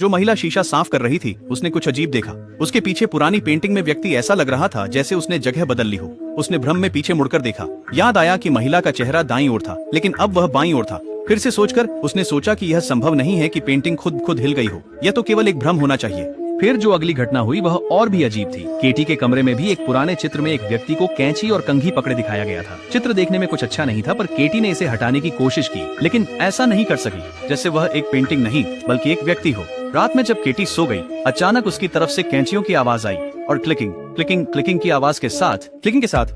जो महिला शीशा साफ कर रही थी उसने कुछ अजीब देखा। उसके पीछे पुरानी पेंटिंग में व्यक्ति ऐसा लग रहा था जैसे उसने जगह बदल ली हो। उसने भ्रम में पीछे मुड़कर देखा। याद आया कि महिला का चेहरा दाईं ओर था, लेकिन अब वह बाईं ओर था। फिर से सोचकर उसने सोचा कि यह संभव नहीं है कि पेंटिंग खुद हिल गई हो। यह तो केवल एक भ्रम होना चाहिए। फिर जो अगली घटना हुई वह और भी अजीब थी। केटी के कमरे में भी एक पुराने चित्र में एक व्यक्ति को कैंची और कंघी पकड़े दिखाया गया था। चित्र देखने में कुछ अच्छा नहीं था, पर केटी ने इसे हटाने की कोशिश की, लेकिन ऐसा नहीं कर सकी जैसे वह एक पेंटिंग नहीं बल्कि एक व्यक्ति हो। रात में जब केटी सो गई, अचानक उसकी तरफ से कैंचियों की आवाज आई और क्लिकिंग की आवाज के साथ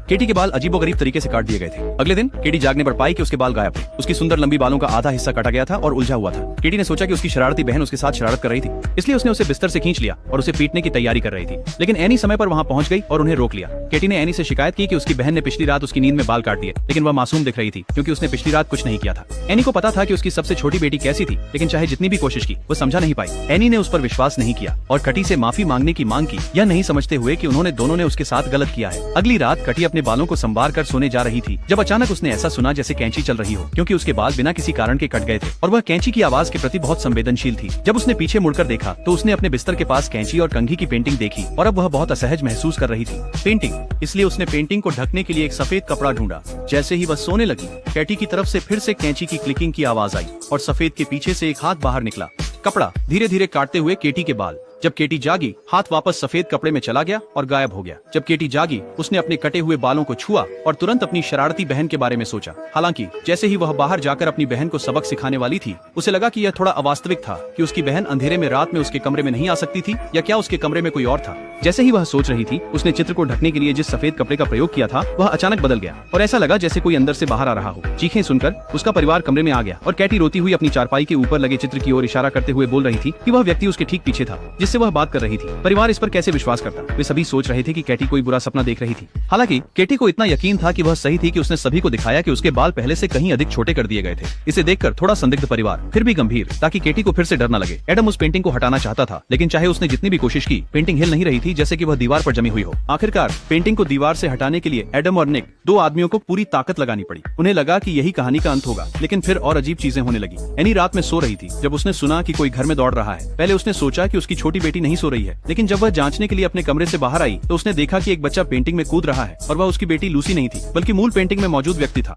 केटी के बाल अजीबोगरीब तरीके से काट दिए गए थे। अगले दिन केटी जागने पर पाई कि उसके बाल गायब थे। उसकी सुंदर लंबी बालों का आधा हिस्सा काटा गया था और उलझा हुआ था। केटी ने सोचा कि उसकी शरारती बहन उसके साथ शरारत कर रही थी, इसलिए उसने उसे बिस्तर से खींच लिया और उसे पीटने की तैयारी कर रही थी। लेकिन एनी समय पर वहां पहुंच गई और उन्हें रोक लिया। केटी ने एनी से शिकायत की कि उसकी बहन ने पिछली रात उसकी नींद में बाल काट दिए, लेकिन वह मासूम दिख रही थी क्योंकि उसने पिछली रात कुछ नहीं किया था। एनी को पता था कि उसकी सबसे छोटी बेटी कैसी थी, लेकिन चाहे जितनी भी कोशिश की वो समझा नहीं पाई। एनी ने उस पर विश्वास नहीं किया और कटी से माफी मांगने की मांग की, यह नहीं समझते हुए कि उन्होंने दोनों ने उसके साथ गलत किया है। अगली रात कटी अपने बालों को संवार कर सोने जा रही थी जब अचानक उसने ऐसा सुना जैसे कैंची चल रही हो, क्योंकि उसके बाल बिना किसी कारण के कट गए थे और वह कैंची की आवाज के प्रति बहुत संवेदनशील थी। जब उसने पीछे मुड़कर देखा तो उसने अपने बिस्तर के पास कैंची और कंघी की पेंटिंग देखी और अब वह बहुत असहज महसूस कर रही थी। पेंटिंग, इसलिए उसने पेंटिंग को ढकने के लिए एक सफेद कपड़ा ढूंढा। जैसे ही वह सोने लगी, कैटी की तरफ से फिर से कैंची की क्लिकिंग की आवाज आई और सफेद के पीछे से एक हाथ बाहर निकला। कपड़ा धीरे धीरे काटते हुए केटी के बाल। जब केटी जागी, हाथ वापस सफेद कपड़े में चला गया और गायब हो गया। जब केटी जागी, उसने अपने कटे हुए बालों को छुआ और तुरंत अपनी शरारती बहन के बारे में सोचा। हालांकि जैसे ही वह बाहर जाकर अपनी बहन को सबक सिखाने वाली थी, उसे लगा कि यह थोड़ा अवास्तविक था कि उसकी बहन अंधेरे में रात में उसके कमरे में नहीं आ सकती थी, या क्या उसके कमरे में कोई और था। जैसे ही वह सोच रही थी, उसने चित्र को ढकने के लिए जिस सफेद कपड़े का प्रयोग किया था वह अचानक बदल गया और ऐसा लगा जैसे कोई अंदर से बाहर आ रहा हो। चीखें सुनकर उसका परिवार कमरे में आ गया और कैटी रोती हुई अपनी चारपाई के ऊपर लगे चित्र की ओर इशारा करते हुए बोल रही थी कि वह व्यक्ति उसके ठीक पीछे था जिससे वह बात कर रही थी। परिवार इस पर कैसे विश्वास करता? वे सभी सोच रहे थे कि कैटी कोई बुरा सपना देख रही थी। हालांकि केटी को इतना यकीन था कि वह सही थी कि उसने सभी को दिखाया कि उसके बाल पहले से कहीं अधिक छोटे कर दिए गए थे। इसे देखकर थोड़ा संदिग्ध परिवार, फिर भी गंभीर, ताकि केटी को फिर से डर न लगे। एडम उस पेंटिंग को हटाना चाहता था, लेकिन चाहे उसने जितनी भी कोशिश की, पेंटिंग हिल नहीं रही थी, जैसे कि वह दीवार पर जमी हुई हो। आखिरकार पेंटिंग को दीवार से हटाने के लिए एडम और निक, दो आदमियों को पूरी ताकत लगानी पड़ी। उन्हें लगा कि यही कहानी का अंत होगा, लेकिन फिर और अजीब चीजें होने लगी। एनी रात में सो रही थी जब उसने सुना कि कोई घर में दौड़ रहा है। पहले उसने सोचा कि उसकी छोटी बेटी नहीं सो रही है, लेकिन जब वह जांचने के लिए अपने कमरे से बाहर आई तो उसने देखा कि एक बच्चा पेंटिंग में कूद रहा है और वह उसकी बेटी लूसी नहीं थी, बल्कि मूल पेंटिंग में मौजूद व्यक्ति था।